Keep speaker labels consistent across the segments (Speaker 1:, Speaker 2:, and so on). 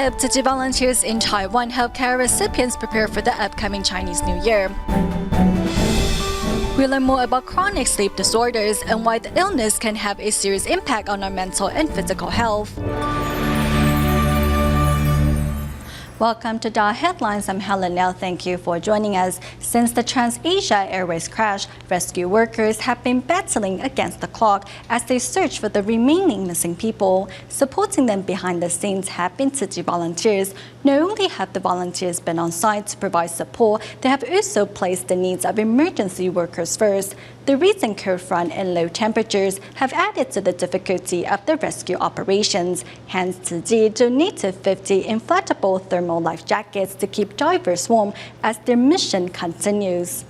Speaker 1: help Tzu Chi volunteers in Taiwan healthcare recipients prepare for the upcoming Chinese New Year. We learn more about chronic sleep disorders and why the illness can have a serious impact on our mental and physical health. Welcome to DaAi Headlines. I'm Helen Liao. Thank you for joining us. Since the Trans-Asia Airways crash, rescue workers have been battling against the clock as they search for the remaining missing people. Supporting them behind the scenes have been Tzu Chi volunteers. Not only have the volunteers been on site to provide support, they have also placed the needs of emergency workers first. The recent cold front and low temperatures have added to the difficulty of the rescue operations. Hence, Tzu Chi donated 50 inflatable thermal life jackets to keep divers warm as their mission continues.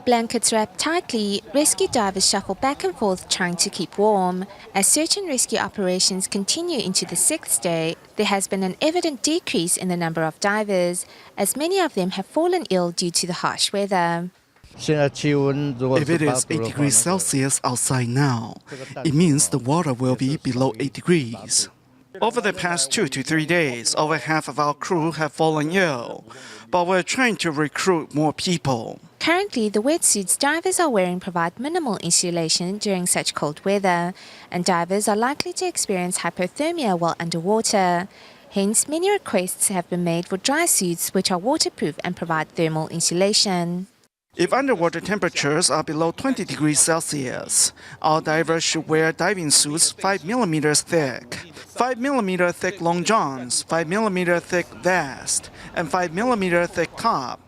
Speaker 2: Blankets wrapped tightly, rescue divers shuffle back and forth trying to keep warm. As search and rescue operations continue into the sixth day, there has been an evident decrease in the number of divers, as many of them have fallen ill due to the harsh weather.
Speaker 3: If it is 8 degrees Celsius outside now, it means the water will be below 8 degrees. Over the past 2 to 3 days, over half of our crew have fallen ill, but we're trying to recruit more people.
Speaker 2: Currently, the wetsuits divers are wearing provide minimal insulation during such cold weather, and divers are likely to experience hypothermia while underwater. Hence, many requests have been made for dry suits which are waterproof and provide thermal insulation.
Speaker 3: If underwater temperatures are below 20 degrees Celsius, our divers should wear diving suits 5 millimeters thick, 5 millimeter thick long johns, 5 millimeter thick vest, and 5 millimeter thick top.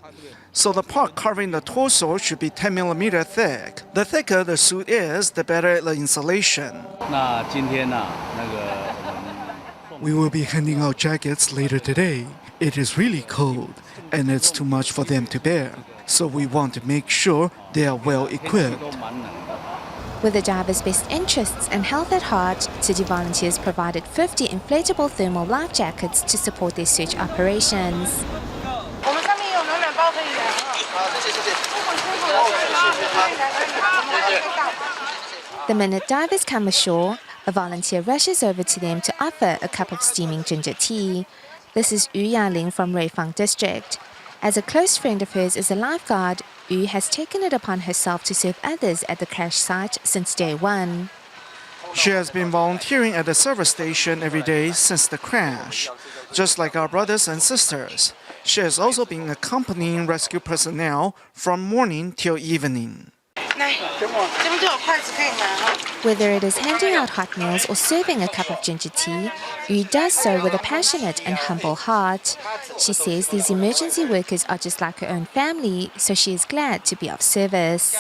Speaker 3: So the part covering the torso should be 10 millimeter thick. The thicker the suit is, the better the insulation. We will be handing out jackets later today. It is really cold, and it's too much for them to bear. So we want to make sure they are well equipped.
Speaker 2: With the divers' best interests and health at heart, Tzu Chi volunteers provided 50 inflatable thermal life jackets to support their search operations. The minute divers come ashore, a volunteer rushes over to them to offer a cup of steaming ginger tea. This is Yu Yaling from Ruifang District. As a close friend of hers is a lifeguard, Yu has taken it upon herself to serve others at the crash site since day one.
Speaker 3: She has been volunteering at the service station every day since the crash. Just like our brothers and sisters, she has also been accompanying rescue personnel from morning till evening.
Speaker 2: Whether it is handing out hot meals or serving a cup of ginger tea, Yu does so with a passionate and humble heart. She says these emergency workers are just like her own family, so she is glad to be of service.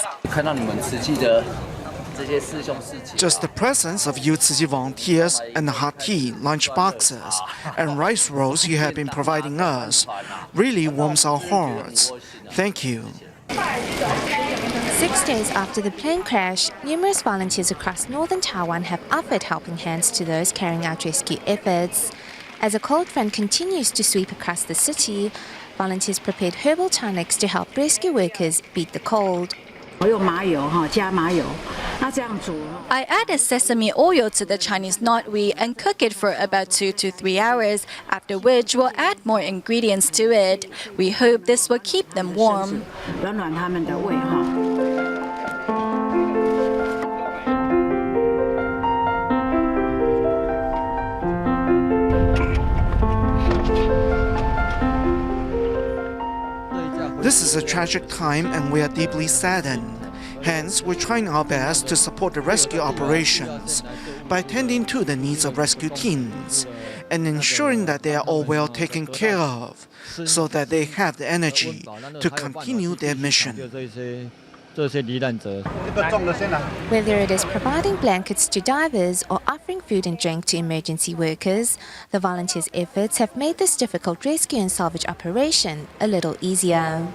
Speaker 3: Just the presence of you Tzu Chi volunteers and the hot tea, lunch boxes, and rice rolls you have been providing us really warms our hearts. Thank you.
Speaker 2: 6 days after the plane crash, numerous volunteers across northern Taiwan have offered helping hands to those carrying out rescue efforts. As a cold front continues to sweep across the city, volunteers prepared herbal tonics to help rescue workers beat the cold.
Speaker 1: I added sesame oil to the Chinese knotweed and cook it for about 2 to 3 hours, after which we'll add more ingredients to it. We hope this will keep them warm.
Speaker 3: This is a tragic time and we are deeply saddened. Hence, we're trying our best to support the rescue operations by tending to the needs of rescue teams and ensuring that they are all well taken care of so that they have the energy to continue their mission.
Speaker 2: Whether it is providing blankets to divers or offering food and drink to emergency workers, the volunteers' efforts have made this difficult rescue and salvage operation a little easier.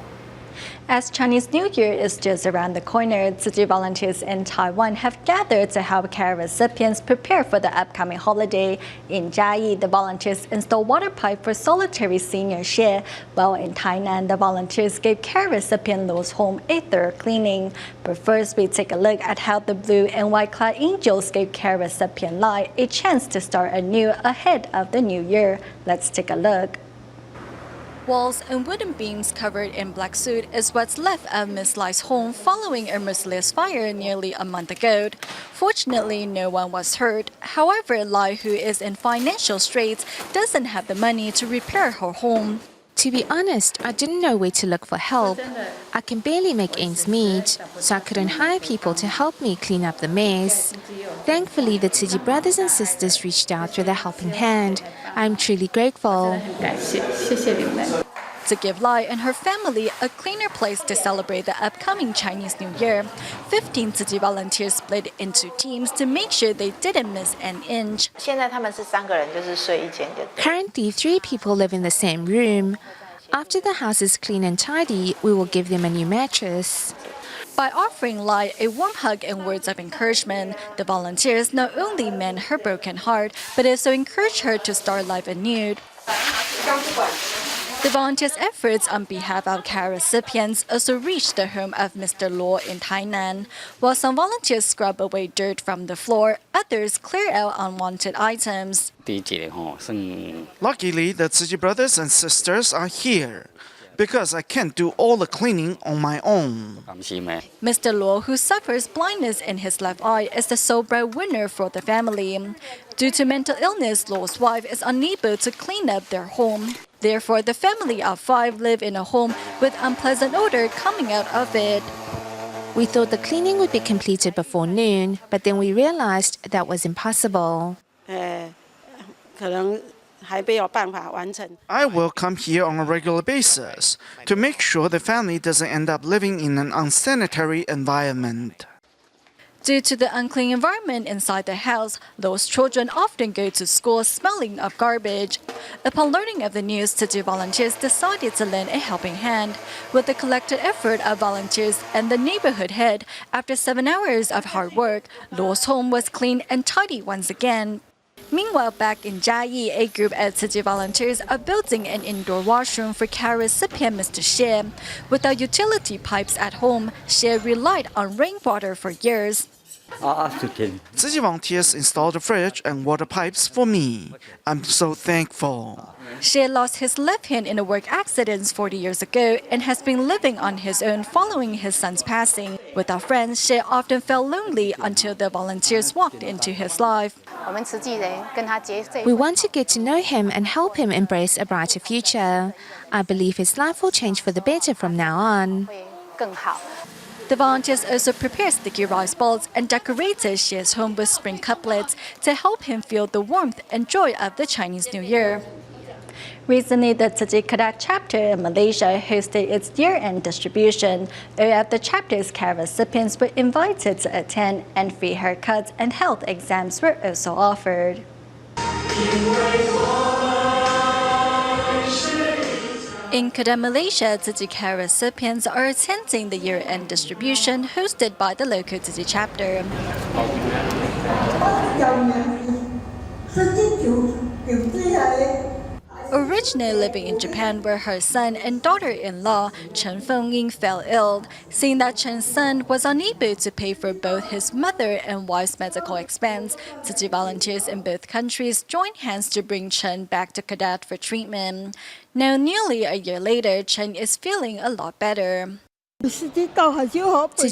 Speaker 1: As Chinese New Year is just around the corner, Tzu Chi volunteers in Taiwan have gathered to help care recipients prepare for the upcoming holiday. In Chiayi, the volunteers installed water pipe for solitary senior Xie, while in Tainan, the volunteers gave care recipient Lu's home a thorough cleaning. But first, we take a look at how the blue and white-clad angels gave care recipient Lai a chance to start anew ahead of the new year. Let's take a look. Walls and wooden beams covered in black soot is what's left of Miss Lai's home following a merciless fire nearly a month ago. Fortunately, no one was hurt. However, Lai, who is in financial straits, doesn't have the money to repair her home.
Speaker 2: To be honest, I didn't know where to look for help. I can barely make ends meet, so I couldn't hire people to help me clean up the mess. Thankfully, the Tzu Chi brothers and sisters reached out with a helping hand. I'm truly grateful.
Speaker 1: To give Lai and her family a cleaner place to celebrate the upcoming Chinese New Year, 15 Tzu Chi volunteers split into teams to make sure they didn't miss an inch.
Speaker 2: Currently, 3 people live in the same room. After the house is clean and tidy, we will give them a new mattress.
Speaker 1: By offering Lai a warm hug and words of encouragement, the volunteers not only mend her broken heart, but also encourage her to start life anew. The volunteers' efforts on behalf of care recipients also reached the home of Mr. Luo in Tainan. While some volunteers scrub away dirt from the floor, others clear out unwanted items.
Speaker 3: Luckily, the Tzu Chi brothers and sisters are here, because I can't do all the cleaning on my own.
Speaker 1: Mr. Luo, who suffers blindness in his left eye, is the sole breadwinner for the family. Due to mental illness, Luo's wife is unable to clean up their home. Therefore, the family of 5 live in a home with unpleasant odor coming out of it.
Speaker 2: We thought the cleaning would be completed before noon, but then we realized that was impossible.
Speaker 3: I will come here on a regular basis to make sure the family doesn't end up living in an unsanitary environment.
Speaker 1: Due to the unclean environment inside the house, those children often go to school smelling of garbage. Upon learning of the news, Tzu Chi volunteers decided to lend a helping hand. With the collective effort of volunteers and the neighborhood head, after 7 hours of hard work, Luo's home was clean and tidy once again. Meanwhile, back in Chiayi, a group of Tzu Chi volunteers are building an indoor washroom for care recipient Mr. Xie. Without utility pipes at home, Xie relied on rainwater for years.
Speaker 3: Tzu Chi volunteers installed a fridge and water pipes for me. I'm so thankful.
Speaker 1: Xie lost his left hand in a work accident 40 years ago and has been living on his own following his son's passing. Without friends, Xie often felt lonely until the volunteers walked into his life.
Speaker 2: We want to get to know him and help him embrace a brighter future. I believe his life will change for the better from now on.
Speaker 1: The volunteers also prepared sticky rice balls and decorated Xie's home with spring couplets to help him feel the warmth and joy of the Chinese New Year. Recently, the Tzu Chi Kedah chapter in Malaysia hosted its year-end distribution. All of the chapter's care recipients were invited to attend, and free haircuts and health exams were also offered. In Kedah, Malaysia, Tzu Chi care recipients are attending the year-end distribution hosted by the local Tzu Chi chapter. Originally living in Japan, where her son and daughter-in-law, Chen Fengying, fell ill. Seeing that Chen's son was unable to pay for both his mother and wife's medical expense, Tzu Chi volunteers in both countries joined hands to bring Chen back to Kedah for treatment. Now, nearly a year later, Chen is feeling a lot better.
Speaker 2: Tzu Chi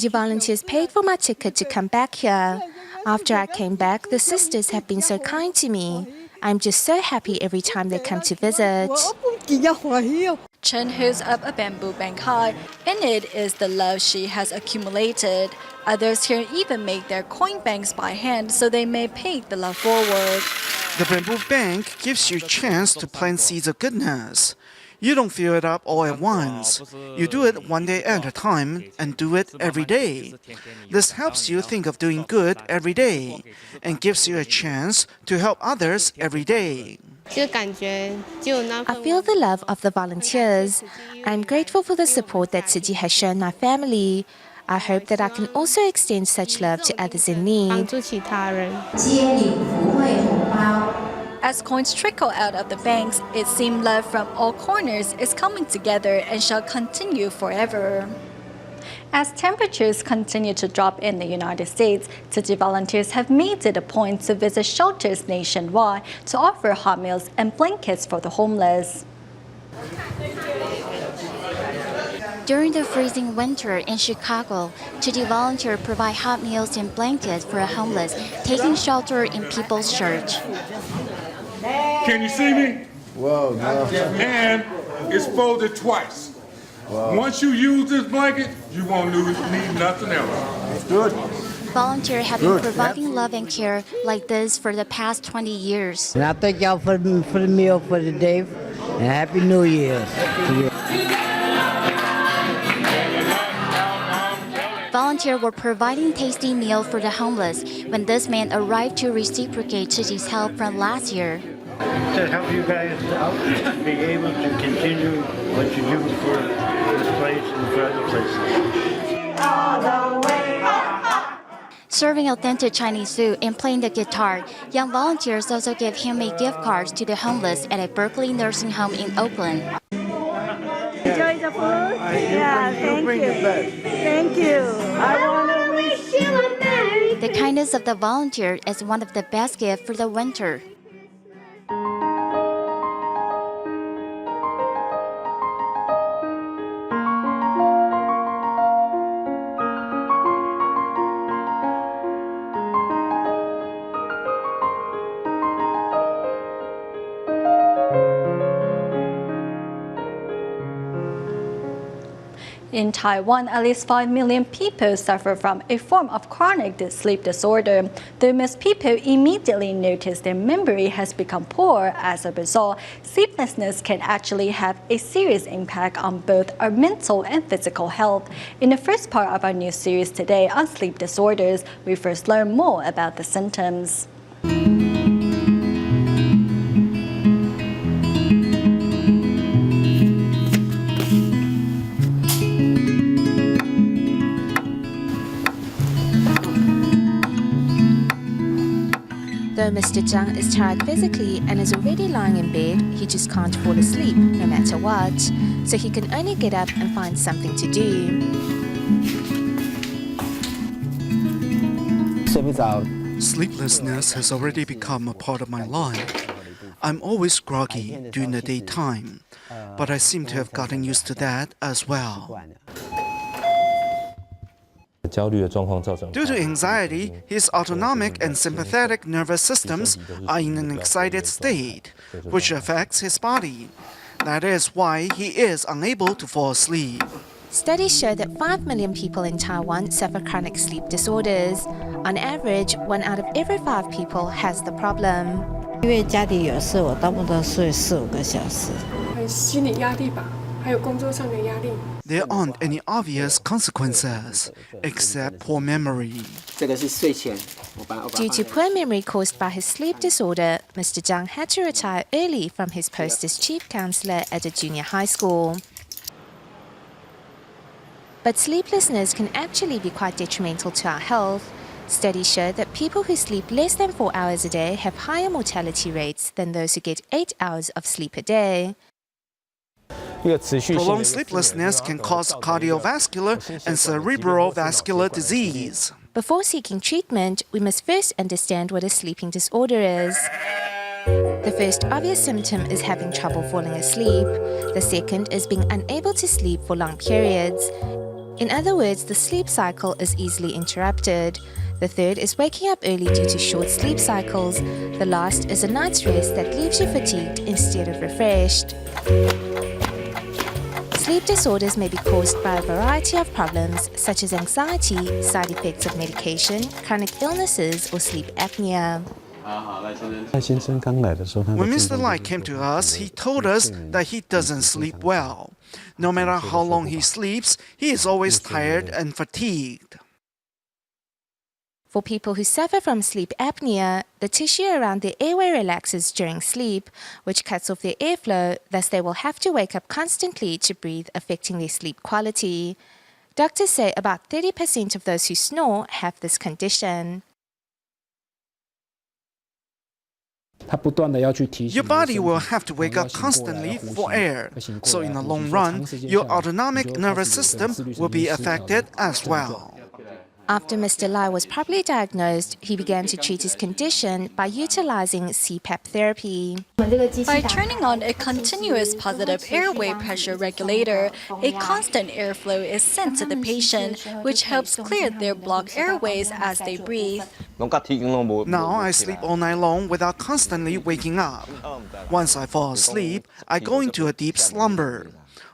Speaker 2: volunteers paid for my ticket to come back here. After I came back, the sisters have been so kind to me. I'm just so happy every time they come to visit.
Speaker 1: Chen holds up a bamboo bank high. In it is the love she has accumulated. Others here even make their coin banks by hand so they may pay the love forward.
Speaker 3: The bamboo bank gives you a chance to plant seeds of goodness. You don't fill it up all at once. You do it one day at a time and do it every day. This helps you think of doing good every day and gives you a chance to help others every day.
Speaker 2: I feel the love of the volunteers. I'm grateful for the support that Tzu Chi has shown my family. I hope that I can also extend such love to others in need.
Speaker 1: As coins trickle out of the banks, it seems love from all corners is coming together and shall continue forever. As temperatures continue to drop in the United States, Tzu Chi volunteers have made it a point to visit shelters nationwide to offer hot meals and blankets for the homeless.
Speaker 4: During the freezing winter in Chicago, Tzu Chi volunteers provide hot meals and blankets for the homeless, taking shelter in People's Church.
Speaker 5: Can you see me?
Speaker 6: Whoa, no.
Speaker 5: And it's folded twice.
Speaker 6: Wow.
Speaker 5: Once you use this blanket, you won't need nothing else.
Speaker 6: Good.
Speaker 4: Volunteers have been providing love and care like this for the past 20 years.
Speaker 7: And I thank y'all for the meal for today, and Happy New Year.
Speaker 4: Volunteers were providing tasty meals for the homeless when this man arrived to reciprocate Tzu Chi's help from last year.
Speaker 8: To help you guys out, be able to continue what you do for this place and for other places.
Speaker 4: Serving authentic Chinese food and playing the guitar, young volunteers also give handmade gift cards to the homeless at a Berkeley nursing home in Oakland.
Speaker 9: Enjoy the food? Yeah, thank you. Thank you. I want to wish you a Merry
Speaker 4: The kindness of the volunteer is one of the best gifts for the winter.
Speaker 1: In Taiwan, at least 5 million people suffer from a form of chronic sleep disorder. Though most people immediately notice their memory has become poor as a result, sleeplessness can actually have a serious impact on both our mental and physical health. In the first part of our new series today on sleep disorders, we first learn more about the symptoms.
Speaker 2: Though Mr. Zhang is tired physically and is already lying in bed, he just can't fall asleep, no matter what. So he can only get up and find something to do.
Speaker 3: Sleeplessness has already become a part of my life. I'm always groggy during the daytime, but I seem to have gotten used to that as well. Due to anxiety, his autonomic and sympathetic nervous systems are in an excited state, which affects his body. That is why he is unable to fall asleep.
Speaker 2: Studies show that 5 million people in Taiwan suffer chronic sleep disorders. On average, 1 out of every 5 people has the problem.
Speaker 7: 因为家里有事，我差不多睡4-5个小时。
Speaker 10: 心理压力吧，还有工作上的压力。
Speaker 3: There aren't any obvious consequences, except poor memory.
Speaker 2: Due to poor memory caused by his sleep disorder, Mr. Zhang had to retire early from his post as chief counselor at a junior high school. But sleeplessness can actually be quite detrimental to our health. Studies show that people who sleep less than 4 hours a day have higher mortality rates than those who get 8 hours of sleep a day.
Speaker 3: Prolonged sleeplessness can cause cardiovascular and cerebral vascular disease.
Speaker 2: Before seeking treatment, we must first understand what a sleeping disorder is. The first obvious symptom is having trouble falling asleep. The second is being unable to sleep for long periods. In other words, the sleep cycle is easily interrupted. The third is waking up early due to short sleep cycles. The last is a night's rest that leaves you fatigued instead of refreshed. Sleep disorders may be caused by a variety of problems, such as anxiety, side effects of medication, chronic illnesses, or sleep apnea.
Speaker 3: When Mr. Lai came to us, he told us that he doesn't sleep well. No matter how long he sleeps, he is always tired and fatigued.
Speaker 2: For people who suffer from sleep apnea, the tissue around their airway relaxes during sleep, which cuts off their airflow, thus they will have to wake up constantly to breathe, affecting their sleep quality. Doctors say about 30% of those who snore have this condition.
Speaker 3: Your body will have to wake up constantly for air, so in the long run, your autonomic nervous system will be affected as well.
Speaker 2: After Mr. Lai was properly diagnosed, he began to treat his condition by utilizing CPAP therapy.
Speaker 1: By turning on a continuous positive airway pressure regulator, a constant airflow is sent to the patient, which helps clear their blocked airways as they breathe.
Speaker 3: Now I sleep all night long without constantly waking up. Once I fall asleep, I go into a deep slumber.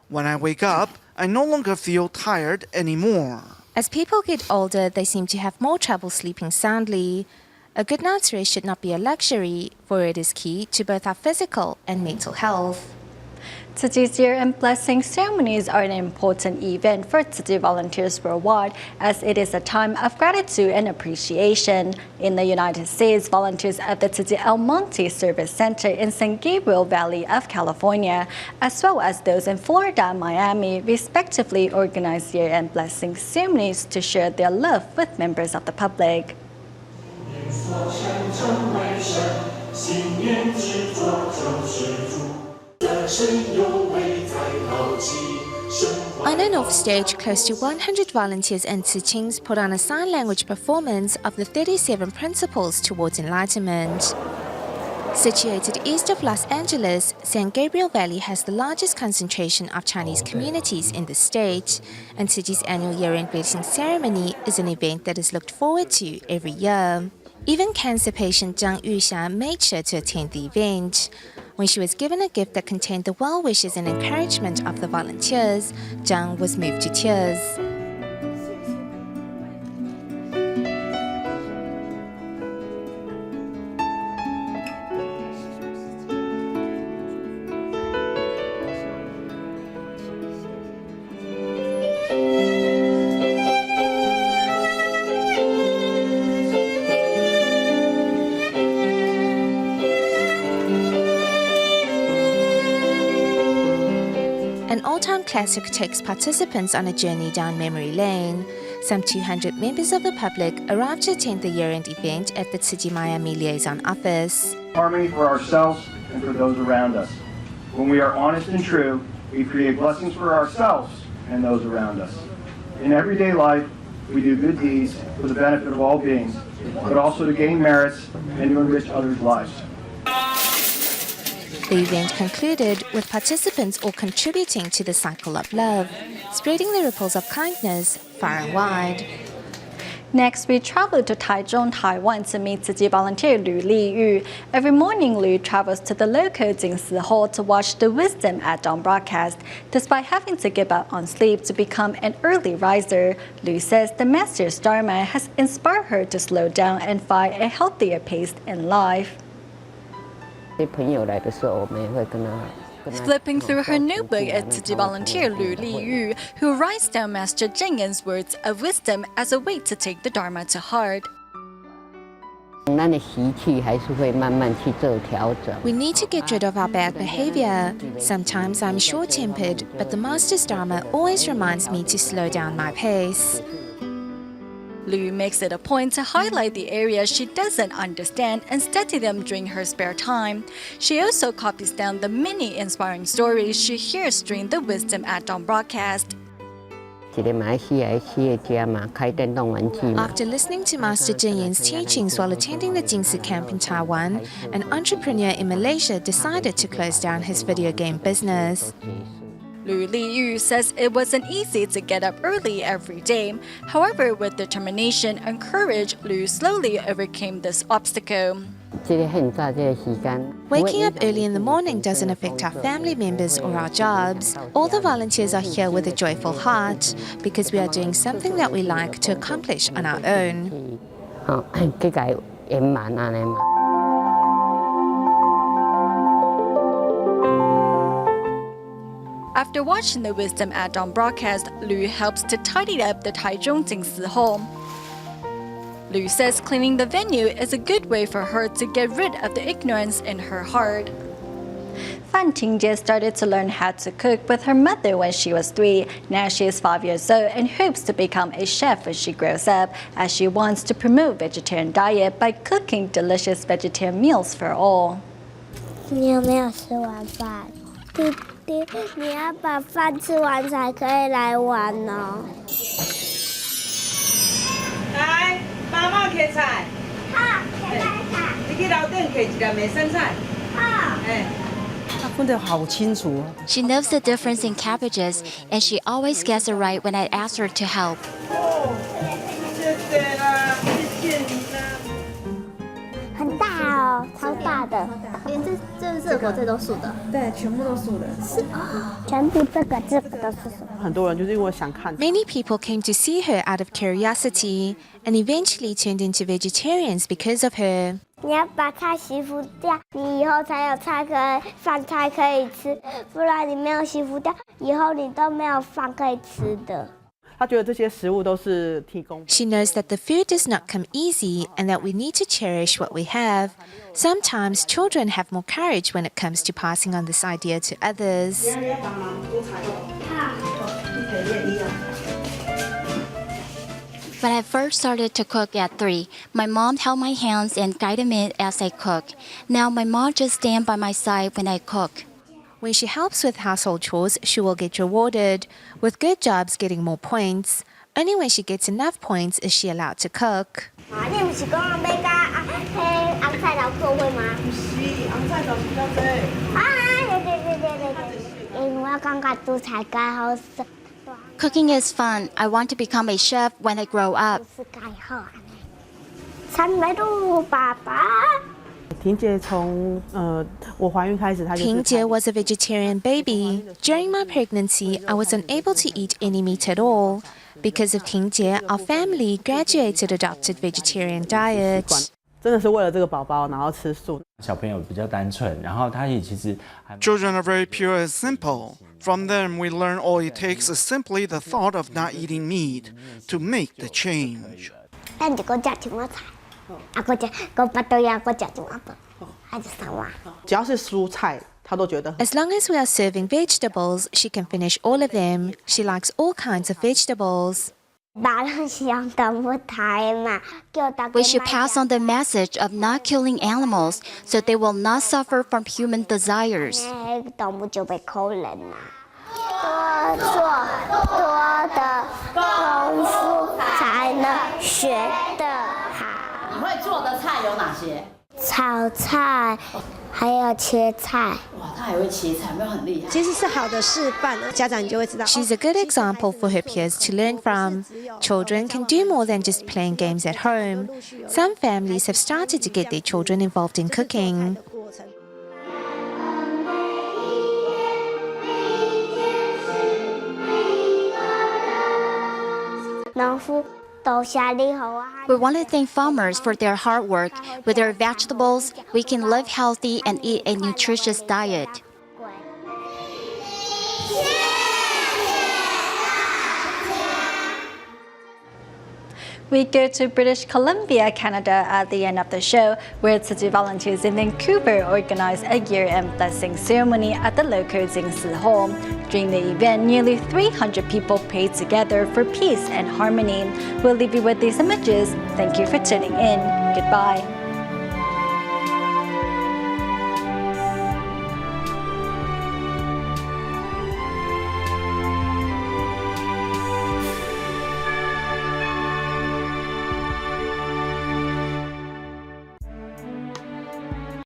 Speaker 3: When I wake up, I no longer feel tired anymore.
Speaker 2: As people get older, they seem to have more trouble sleeping soundly. A good night's rest should not be a luxury, for it is key to both our physical and mental health.
Speaker 1: Tzu Chi's Year and Blessing ceremonies are an important event for Tzu Chi volunteers worldwide, as it is a time of gratitude and appreciation. In the United States, volunteers at the Tzu Chi El Monte Service Center in San Gabriel Valley of California, as well as those in Florida and Miami, respectively organize Year and Blessing ceremonies to share their love with members of the public.
Speaker 2: On and off stage, close to 100 volunteers and Tzu Chis put on a sign language performance of the 37 principles towards enlightenment. Situated east of Los Angeles, San Gabriel Valley has the largest concentration of Chinese communities in the state, and Tzu Chi's annual year-end blessing ceremony is an event that is looked forward to every year. Even cancer patient Zhang Yuxia made sure to attend the event. When she was given a gift that contained the well wishes and encouragement of the volunteers, Zhang was moved to tears. An all-time classic takes participants on a journey down memory lane. Some 200 members of the public arrived to attend the year-end event at the Tzu Chi Miami Liaison Office.
Speaker 6: Harmony for ourselves and for those around us. When we are honest and true, we create blessings for ourselves and those around us. In everyday life, we do good deeds for the benefit of all beings, but also to gain merits and to enrich others' lives.
Speaker 2: The event concluded with participants all contributing to the cycle of love, spreading the ripples of kindness far and wide.
Speaker 1: Next, we travel to Taichung, Taiwan to meet Tzu Chi volunteer Lu Liyu. Every morning, Lu travels to the local Jingsi Hall to watch the Wisdom at Dawn broadcast. Despite having to give up on sleep to become an early riser, Lu says the Master's Dharma has inspired her to slow down and find a healthier pace in life. Flipping through her notebook at Tzu Chi volunteer Lu Liyu, who writes down Master Zheng Yan's words of wisdom as a way to take the Dharma to heart.
Speaker 2: We need to get rid of our bad behavior. Sometimes I'm short-tempered, but the Master's Dharma always reminds me to slow down my pace.
Speaker 1: Lu makes it a point to highlight the areas she doesn't understand and study them during her spare time. She also copies down the many inspiring stories she hears during the Wisdom at Dawn broadcast.
Speaker 2: After listening to Master Zheng Yan's teachings while attending the Jingsi camp in Taiwan, an entrepreneur in Malaysia decided to close down his video game business.
Speaker 1: Lu Liyu says it wasn't easy to get up early every day. However, with determination and courage, Lu slowly overcame this obstacle.
Speaker 2: Waking up early in the morning doesn't affect our family members or our jobs. All the volunteers are here with a joyful heart because we are doing something that we like to accomplish on our own.
Speaker 1: After watching the Wisdom at Dawn broadcast, Lu helps to tidy up the Taichung Jingsi Hall. Liu says cleaning the venue is a good way for her to get rid of the ignorance in her heart. Fan Tingjie started to learn how to cook with her mother when she was 3. Now she is 5 years old and hopes to become a chef when she grows up, as she wants to promote vegetarian diet by cooking delicious vegetarian meals for all.
Speaker 11: 你有没有吃完饭？弟弟，你要把饭吃完才可以来玩哦。
Speaker 12: 来，妈妈切菜。
Speaker 11: 好，切菜。
Speaker 12: 你去楼顶切一粒梅生菜。
Speaker 11: 好。
Speaker 4: She knows the difference in cabbages, and she always gets it right when I ask her to help.
Speaker 12: 谢谢啦，谢谢你啦。
Speaker 11: 很大哦，超大的。连这热狗这都素的。
Speaker 13: 对，全部都素的。
Speaker 11: 是哦，全部这个都是素。
Speaker 13: 很多人就是因为想看。
Speaker 2: Many people came to see her out of curiosity and eventually turned into vegetarians because of her.
Speaker 11: 你要把菜洗服掉，你以后才有饭菜可以吃，不然你没有洗服掉，以后你都没有饭可以吃的。
Speaker 13: 他觉得这些食物都是提供。
Speaker 2: She knows that the food does not come easy and that we need to cherish what we have. Sometimes children have more courage when it comes to passing on this idea to others.
Speaker 4: When I first started to cook at 3, my mom held my hands and guided me as I cook. Now my mom just stands by my side when I cook.
Speaker 2: When she helps with household chores, she will get rewarded, with good jobs getting more points. Only when she gets enough points is she allowed to cook.
Speaker 11: 你不是讲要跟红菜头做伙吗？
Speaker 12: 不是，红菜头比较多。
Speaker 11: 对，因为我感觉煮菜介好食。
Speaker 4: Cooking is fun. I want to become a chef when I grow up.
Speaker 11: 参拜路爸爸。
Speaker 13: 婷姐从我怀孕开始，她就是。
Speaker 2: Tingjie was a vegetarian baby. During my pregnancy, I was unable to eat any meat at all. Because of Tingjie, our family graduated adopted vegetarian diet.
Speaker 13: 真的是为了这个宝宝，然后吃素。
Speaker 14: 小朋友比较单纯，然后他也其实。
Speaker 3: Children are very pure and simple. From them, we learn all it takes is simply the thought of not eating meat to make the change.
Speaker 11: 咱就讲什么菜？我把豆芽，我讲什么不？还是什么？
Speaker 13: 只要是蔬菜，她都觉得。
Speaker 2: As long as we are serving vegetables, she can finish all of them. She likes all kinds of vegetables.
Speaker 4: We should pass on the message of not killing animals so they will not suffer from human desires.
Speaker 11: 动物就被扣人了。多做多的功夫才能学得好。
Speaker 15: 你会做的菜有哪些？
Speaker 11: 炒菜，还有切菜。
Speaker 15: 哇，他还会切菜，没有很厉害。
Speaker 9: 其实是好的示范，家长你就会知道。
Speaker 2: She's a good example for her peers to learn from. Children can do more than just playing games at home. Some families have started to get their children involved in cooking.
Speaker 11: 农夫。
Speaker 4: We want to thank farmers for their hard work. With their vegetables, we can live healthy and eat a nutritious diet.
Speaker 1: We go to British Columbia, Canada at the end of the show, where Tzu Chi volunteers in Vancouver organize a year-end blessing ceremony at the local Jingsi Hall. During the event, nearly 300 people prayed together for peace and harmony. We'll leave you with these images. Thank you for tuning in. Goodbye.